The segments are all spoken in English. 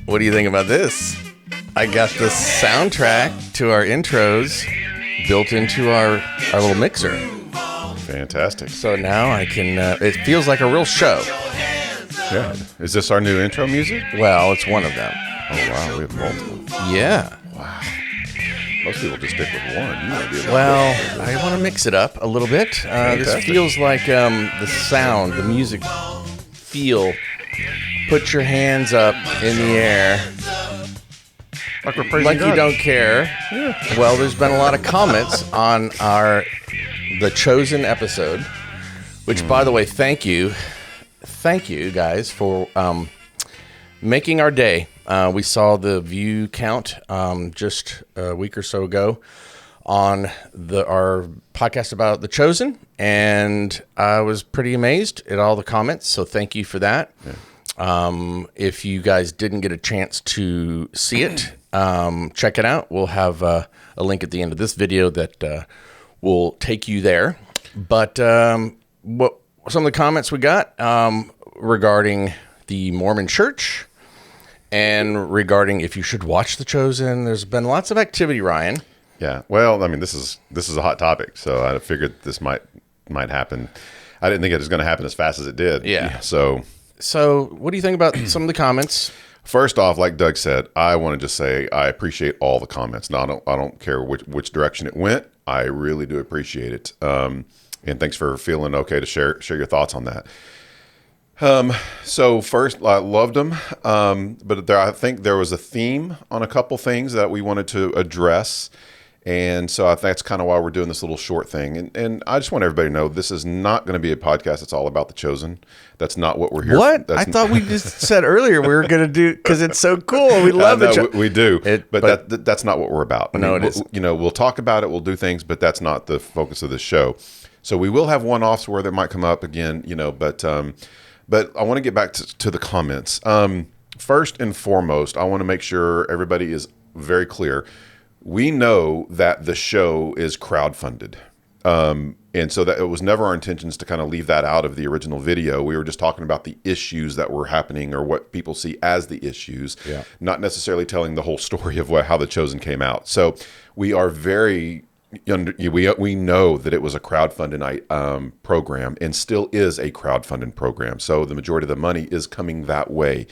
What do you think about this? I got the soundtrack to our intros built into our little mixer. Fantastic. So now I can, it feels like a real show. Yeah. Is this our new intro music? Well, it's one of them. Oh, wow. We have multiple. Yeah. Wow. Most people just stick with one. You want to do Well, I want to mix it up a little bit. This Fantastic. feels like the sound, the music feel. Put your hands up in the air like we're praising like God. you don't care. Yeah. Well, there's been a lot of comments on the Chosen episode, which, by the way, thank you guys for making our day. We saw the view count just a week or so ago on our podcast about The Chosen, and I was pretty amazed at all the comments, so thank you for that. Yeah. If you guys didn't get a chance to see it, check it out. We'll have a link at the end of this video that will take you there. But what some of the comments we got regarding the Mormon Church and regarding if you should watch The Chosen, there's been lots of activity, Ryan. Yeah. Well, I mean, this is a hot topic, so I figured this might happen. I didn't think it was going to happen as fast as it did. Yeah. So what do you think about some of the comments? first off, like Doug said, I want to just say I appreciate all the comments. Now, I don't care which direction it went. I really do appreciate it. And thanks for feeling okay to share your thoughts on that. So first, I loved them, but I think there was a theme on a couple things that we wanted to address. And so I think that's kind of why we're doing this little short thing. And I just want everybody to know this is not going to be a podcast that's all about The Chosen. That's not what we're here What? for. I thought we just said earlier we were going to do, because it's so cool. We love it. We do. But That's not what we're about. I No, mean, it isn't. We'll talk about it. We'll do things, but that's not the focus of the show. So we will have one-offs where there might come up again, but I want to get back to the comments. First and foremost, I want to make sure everybody is very clear. We know that the show is crowdfunded. And so that it was never our intentions to kind of leave that out of the original video. We were just talking about the issues that were happening or what people see as the issues, not necessarily telling the whole story of how The Chosen came out. So we are we know that it was a crowdfunding program and still is a crowdfunding program. So the majority of the money is coming that way.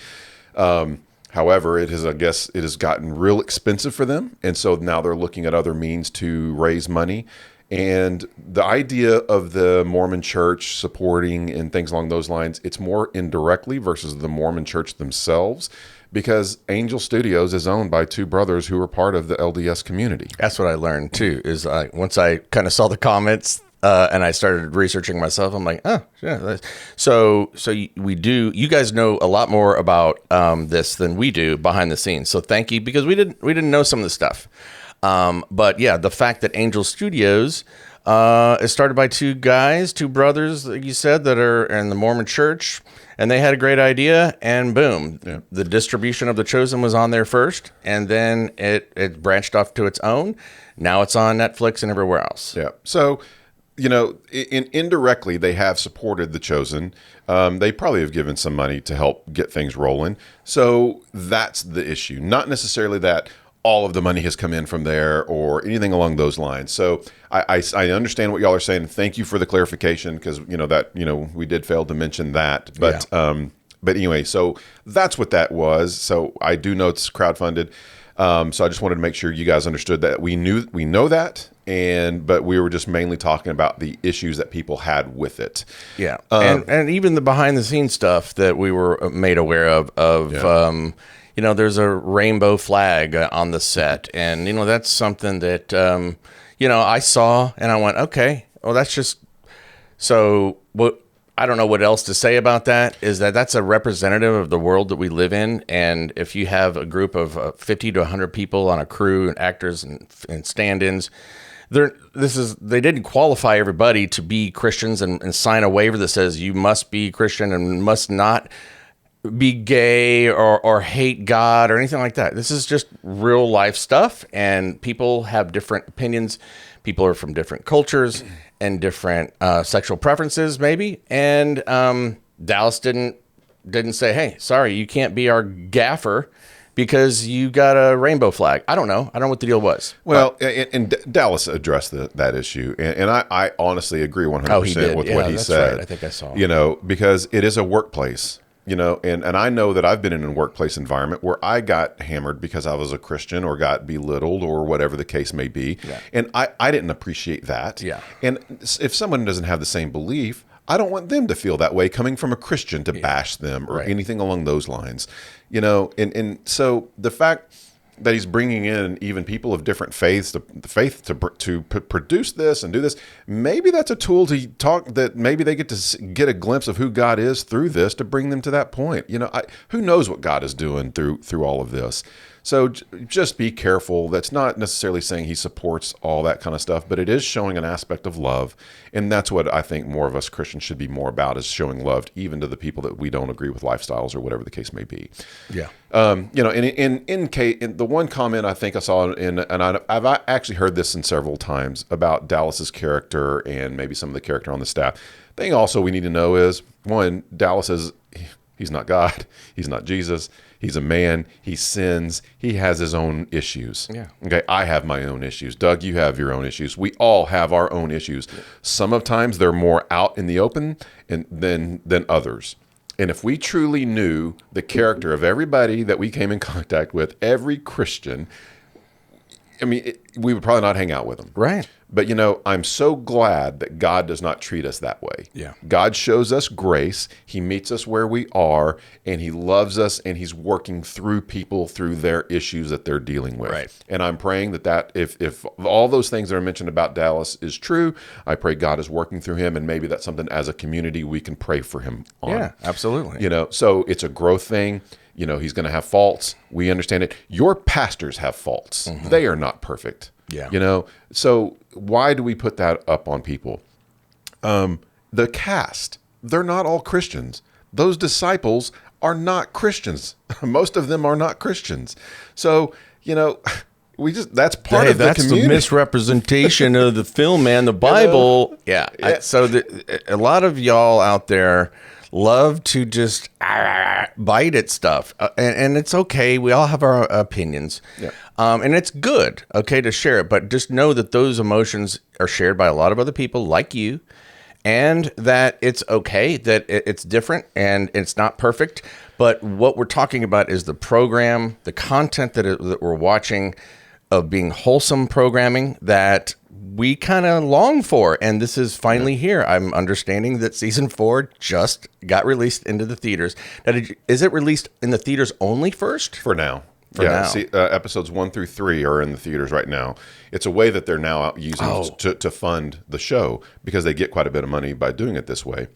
However, it has gotten real expensive for them. And so now they're looking at other means to raise money. And the idea of the Mormon Church supporting and things along those lines, it's more indirectly versus the Mormon Church themselves, because Angel Studios is owned by two brothers who are part of the LDS community. That's what I learned too, is once I kind of saw the comments and I started researching myself, I'm like, oh, yeah. So you guys know a lot more about this than we do behind the scenes. So thank you, because we didn't know some of the stuff. But yeah, the fact that Angel Studios is started by two brothers, like you said, that are in the Mormon Church, and they had a great idea, and boom, the distribution of The Chosen was on there first, and then it branched off to its own. Now it's on Netflix and everywhere else. Yeah. So, indirectly, they have supported The Chosen. They probably have given some money to help get things rolling. So that's the issue. Not necessarily that all of the money has come in from there or anything along those lines. So I understand what y'all are saying. Thank you for the clarification, because we did fail to mention that. But but anyway, so that's what that was. So I do know it's crowdfunded. So I just wanted to make sure you guys understood that we know that, but we were just mainly talking about the issues that people had with it. Yeah, and even the behind the scenes stuff that we were made aware of. There's a rainbow flag on the set, and that's something that I saw, and I went, okay, well, that's just so. What I don't know what else to say about that is that's a representative of the world that we live in, and if you have a group of 50 to 100 people on a crew and actors and stand-ins, they didn't qualify everybody to be Christians and sign a waiver that says you must be Christian and must not be gay or hate God or anything like that. This is just real life stuff, and people have different opinions. People are from different cultures and different sexual preferences, maybe. And Dallas didn't say, "Hey, sorry, you can't be our gaffer because you got a rainbow flag. I don't know. I don't know what the deal was. Well, and Dallas addressed that issue, and I honestly agree 100% with what he said. Right. I think I saw. Because it is a workplace. And I know that I've been in a workplace environment where I got hammered because I was a Christian or got belittled or whatever the case may be. Yeah. And I didn't appreciate that. Yeah. And if someone doesn't have the same belief, I don't want them to feel that way coming from a Christian to bash them or anything along those lines. And so the fact that he's bringing in even people of different faiths to produce this and do this, maybe that's a tool to talk, that maybe they get to get a glimpse of who God is through this to bring them to that point. Who knows what God is doing through all of this. So just be careful. That's not necessarily saying he supports all that kind of stuff, but it is showing an aspect of love. And that's what I think more of us Christians should be more about, is showing love even to the people that we don't agree with lifestyles or whatever the case may be. Yeah. In the one comment I think I saw, and I've actually heard this in several times about Dallas's character and maybe some of the character on the staff. The thing also we need to know is, one, Dallas he's not God. He's not Jesus. He's a man. He sins. He has his own issues. Yeah. Okay. I have my own issues. Doug, you have your own issues. We all have our own issues. Yeah. Some of times they're more out in the open than others. And if we truly knew the character of everybody that we came in contact with, every Christian, we would probably not hang out with them. Right. But, I'm so glad that God does not treat us that way. Yeah. God shows us grace. He meets us where we are, and he loves us, and he's working through people through their issues that they're dealing with. Right. And I'm praying that if all those things that are mentioned about Dallas is true, I pray God is working through him, and maybe that's something as a community we can pray for him on. Yeah, absolutely. So it's a growth thing. He's going to have faults. We understand it. Your pastors have faults. Mm-hmm. They are not perfect. Yeah. So why do we put that up on people? The cast, they're not all Christians. Those disciples are not Christians. Most of them are not Christians. So, that's part of the community. That's the misrepresentation of the film and the Bible. Yeah. A lot of y'all out there love to just bite at stuff, and it's okay. We all have our opinions, and it's good, to share it. But just know that those emotions are shared by a lot of other people like you, and that it's okay, that it's different, and it's not perfect. But what we're talking about is the program, the content that we're watching, of being wholesome programming that we kind of long for, and this is finally here. I'm understanding that season 4 just got released into the theaters. Now, is it released in the theaters only first? For now. See, episodes 1 through 3 are in the theaters right now. It's a way that they're now using to fund the show, because they get quite a bit of money by doing it this way.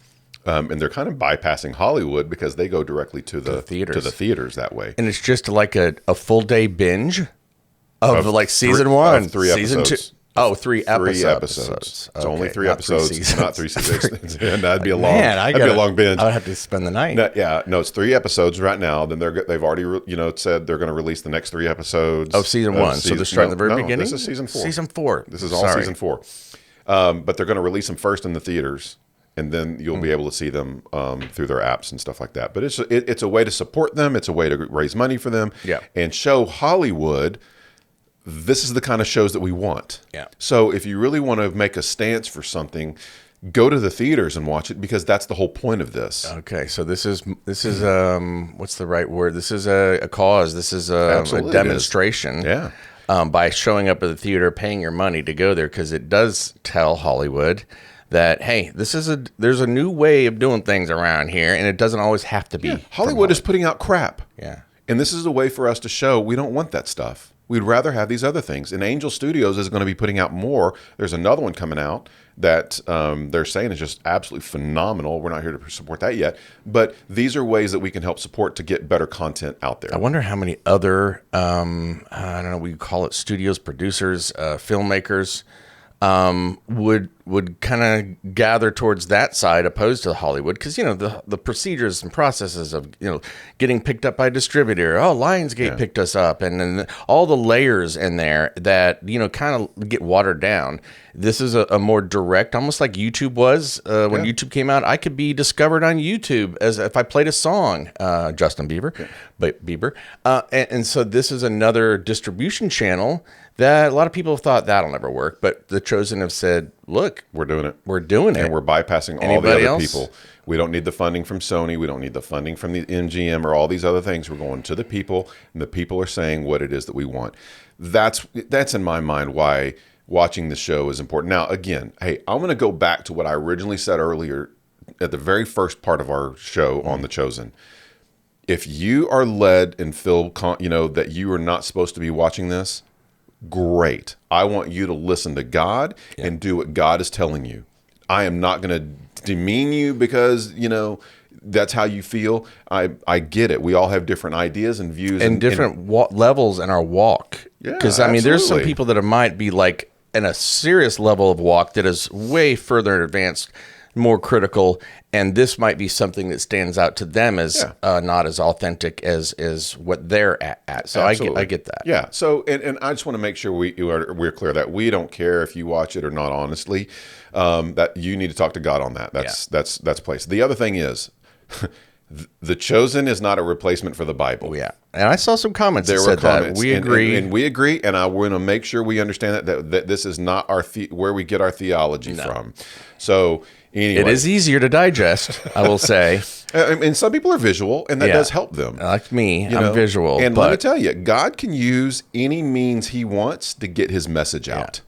And they're kind of bypassing Hollywood because they go directly to the theaters that way. And it's just like a full day binge of like season 1, of 3 season episodes. 2. Oh, 3 episodes. 3 episodes. It's only 3 episodes, not 3 seasons. And that'd be a long. That'd be a long binge. I would have to spend the night. It's 3 episodes right now. Then they've already said they're going to release the next 3 episodes of season 1. So they're starting at the very beginning. This is season 4. Season 4. This is all season 4. But they're going to release them first in the theaters, and then you'll be able to see them through their apps and stuff like that. But it's a way to support them. It's a way to raise money for them. Yeah. And show Hollywood, this is the kind of shows that we want. Yeah. So if you really want to make a stance for something, go to the theaters and watch it, because that's the whole point of this. Okay, so this is what's the right word? This is a cause. This is a demonstration. Yeah. By showing up at the theater, paying your money to go there, because it does tell Hollywood that, hey, there's a new way of doing things around here, and it doesn't always have to be. Yeah. Hollywood is putting out crap. Yeah. And this is a way for us to show we don't want that stuff. We'd rather have these other things. And Angel Studios is going to be putting out more. There's another one coming out that they're saying is just absolutely phenomenal. We're not here to support that yet. But these are ways that we can help support to get better content out there. I wonder how many other, I don't know, we call it studios, producers, filmmakers, would would kind of gather towards that side opposed to Hollywood, because the procedures and processes of getting picked up by a distributor. Oh, Lionsgate picked us up, and then all the layers in there that kind of get watered down. This is a more direct, almost like YouTube was when YouTube came out. I could be discovered on YouTube as if I played a song, Justin Bieber, and so this is another distribution channel that a lot of people have thought that'll never work, but the Chosen have said, look, we're doing it. We're doing it. And we're bypassing all Anybody the other else? people. We don't need the funding from Sony. We don't need the funding from the MGM or all these other things. We're going to the people, and the people are saying what it is that we want. That's in my mind why watching the show is important. Now, again, hey, I'm going to go back to what I originally said earlier at the very first part of our show on The Chosen. If you are led and feel, that you are not supposed to be watching this, great. I want you to listen to God and do what God is telling you. I am not going to demean you because, that's how you feel. I get it. We all have different ideas and views. And different levels in our walk. Because, there's some people that might be like in a serious level of walk that is way further advanced, more critical, and this might be something that stands out to them as not as authentic as what they're at. So I get that. Yeah. So and I just want to make sure we're clear that we don't care if you watch it or not. Honestly, that you need to talk to God on that. That's place. The other thing is, The Chosen is not a replacement for the Bible. Oh, yeah. And I saw some comments that said that. We agree. And we agree, and I want to make sure we understand that this is not where we get our theology from. So anyway. It is easier to digest, I will say. And some people are visual, and that does help them. Like me, I'm visual. And let me tell you, God can use any means he wants to get his message out.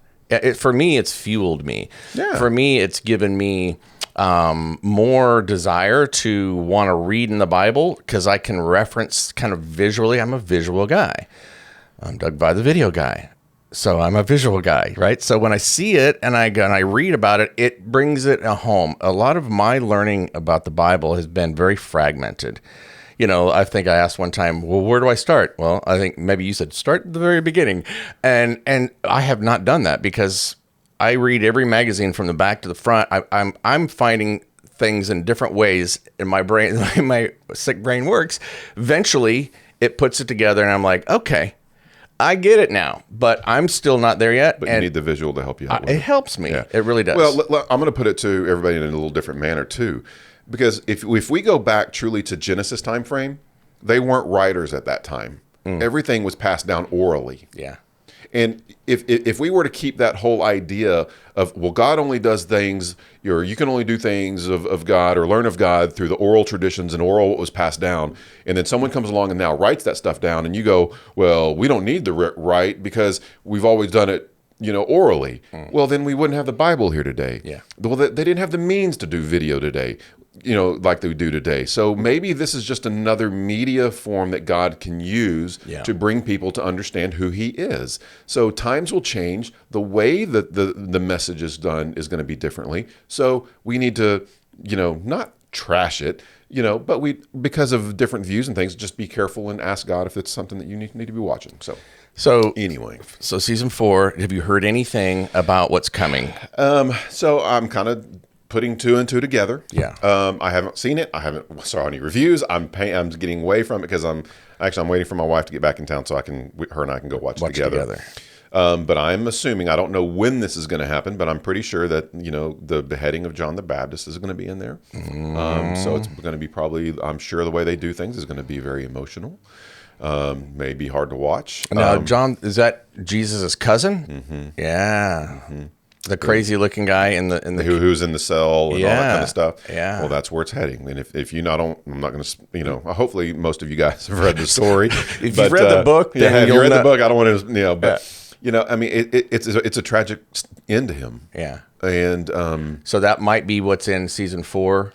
For me, it's fueled me. Yeah. For me, it's given me more desire to want to read in the Bible because I can reference kind of visually. I'm a visual guy. I'm Doug by the video guy. So I'm a visual guy, right? So when I see it and I read about it, it brings it home. A lot of my learning about the Bible has been very fragmented. I think I asked one time, well, where do I start? Well, I think maybe you said start at the very beginning. And I have not done that because I read every magazine from the back to the front. I'm finding things in different ways in my brain. My sick brain works. Eventually, it puts it together, and I'm like, okay, I get it now. But I'm still not there yet. But you need the visual to help you out. It helps me. Yeah. It really does. Well, I'm going to put it to everybody in a little different manner too, because if we go back truly to Genesis time frame, they weren't writers at that time. Everything was passed down orally. Yeah. And if we were to keep that whole idea of, well, God only does things, you can only do things of God or learn of God through the oral traditions and oral what was passed down, and then someone comes along and now writes that stuff down, and you go, well, we don't need the write because we've always done it, orally. Well, then we wouldn't have the Bible here today. Yeah. Well, they didn't have the means to do video today, like they do today. So maybe this is just another media form that God can use to bring people to understand who he is. So times will change. The way that the message is done is going to be differently. So we need to, not trash it, but because of different views and things, just be careful and ask God if it's something that you need to be watching. So anyway, so season 4, have you heard anything about what's coming? So I'm kind of putting 2 and 2 together. Yeah. I haven't seen it. I haven't saw any reviews. I'm getting away from it because I'm waiting for my wife to get back in town so her and I can go watch it together. But I'm assuming, I don't know when this is going to happen, but I'm pretty sure that, the beheading of John the Baptist is going to be in there. So it's going to be probably, I'm sure the way they do things is going to be very emotional. May be hard to watch. Now, John, is that Jesus' cousin? Mm-hmm. Yeah. Mm-hmm. The crazy looking guy in the who's in the cell and all that kind of stuff. Yeah. Well, that's where it's heading. And if you not, I'm not going to, hopefully most of you guys have read the story. If you've read the book, then if you read the book, I don't want to, but it's a tragic end to him. Yeah. And so that might be what's in season 4.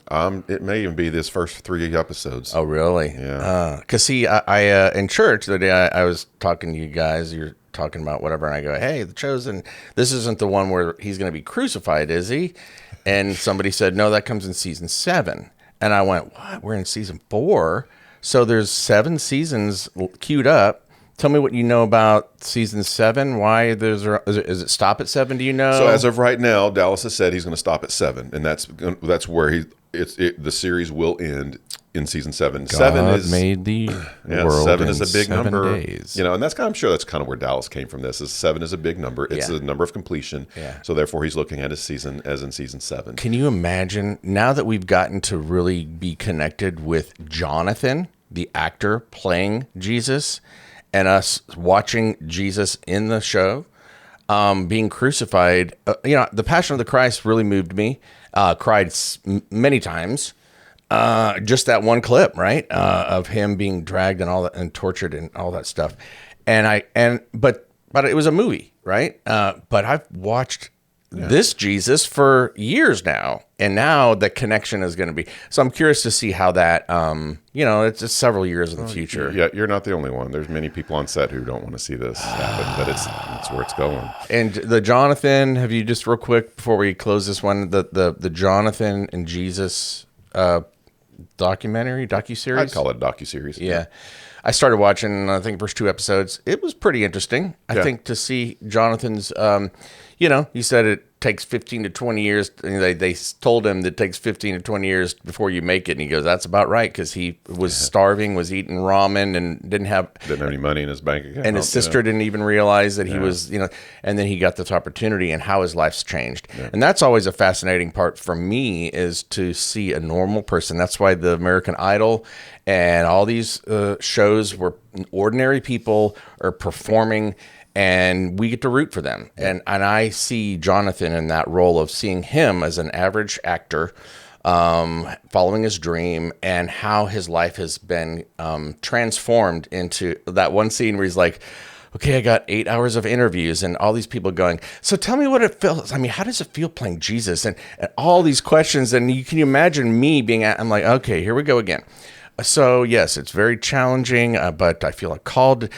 It may even be this first 3 episodes. Oh, really? Yeah. Because see, I in church the day I was talking to you guys, you're talking about whatever, and I go, hey, The Chosen, this isn't the one where he's going to be crucified, is he? And somebody said, no, that comes in season 7. And I went, what? We're in season 4? So there's 7 seasons queued up Tell me what you know about season 7. Why is it stop at 7? Do you know? So as of right now, Dallas has said he's going to stop at 7, and that's where the series will end in season 7. God 7 is made the world. 7 in is a big 7 number. days. You know, and I'm sure that's kind of where Dallas came from. This is 7 is a big number. It's the number of completion. Yeah. So therefore, he's looking at his season as in season 7. Can you imagine now that we've gotten to really be connected with Jonathan, the actor playing Jesus, and us watching Jesus in the show, being crucified? The Passion of the Christ really moved me. Cried many times. Just that one clip, right, of him being dragged and all that, and tortured and all that stuff. But it was a movie, right? But I've watched this Jesus for years now, and now the connection is going to be. So I'm curious to see how that. It's just several years in the future. Yeah, you're not the only one. There's many people on set who don't want to see this happen, but it's where it's going. And the Jonathan, have you just real quick before we close this one, the Jonathan and Jesus docuseries? I'd call it a docuseries. Yeah. I started watching, I think, the first 2 episodes. It was pretty interesting. I think to see Jonathan's, he said it takes 15 to 20 years. And they told him that it takes 15 to 20 years before you make it. And he goes, that's about right, because he was starving, was eating ramen, and didn't have any money in his bank account. And his sister didn't even realize that he was, and then he got this opportunity and how his life's changed. Yeah. And that's always a fascinating part for me, is to see a normal person. That's why the American Idol and all these shows where ordinary people are performing, and we get to root for them. And I see Jonathan in that role of seeing him as an average actor, following his dream, and how his life has been transformed into that one scene where he's like, okay, I got 8 hours of interviews and all these people going, so tell me what it feels. I mean, how does it feel playing Jesus? And all these questions. And can you imagine me I'm like, okay, here we go again. So yes, it's very challenging, but I feel like called.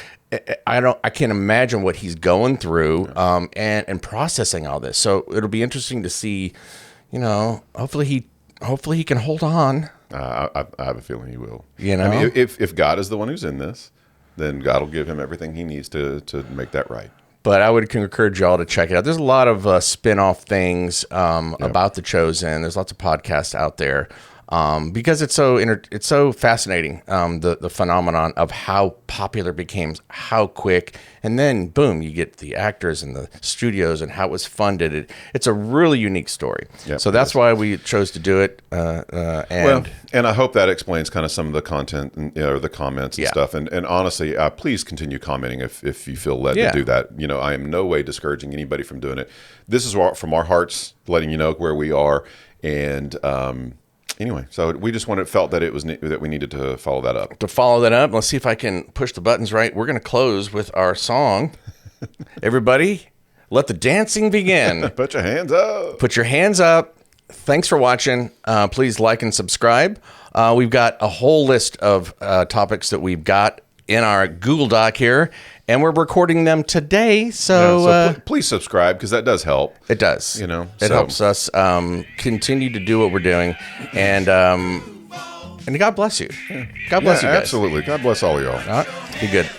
I can't imagine what he's going through, and processing all this. So it'll be interesting to see, hopefully he can hold on. I have a feeling he will. I mean, if God is the one who's in this, then God will give him everything he needs to make that right. But I would encourage y'all to check it out. There's a lot of spin-off things about The Chosen. There's lots of podcasts out there. Because it's so fascinating, the phenomenon of how popular it became, how quick, and then boom, you get the actors and the studios and how it was funded. It's a really unique story. Yep, so that's why we chose to do it. And I hope that explains kind of some of the content and the comments and stuff. And honestly, please continue commenting if you feel led to do that. I am no way discouraging anybody from doing it. This is from our hearts, letting you know where we are. And anyway, so we just felt that that we needed to follow that up. Let's see if I can push the buttons right. We're going to close with our song. Everybody, let the dancing begin. Put your hands up. Put your hands up. Thanks for watching. Please like and subscribe. We've got a whole list of topics that we've got in our Google Doc here, and we're recording them today. So please subscribe, because that does help. It does. It helps us continue to do what we're doing, and God bless you. God bless you guys. Absolutely. God bless all of y'all. Be good.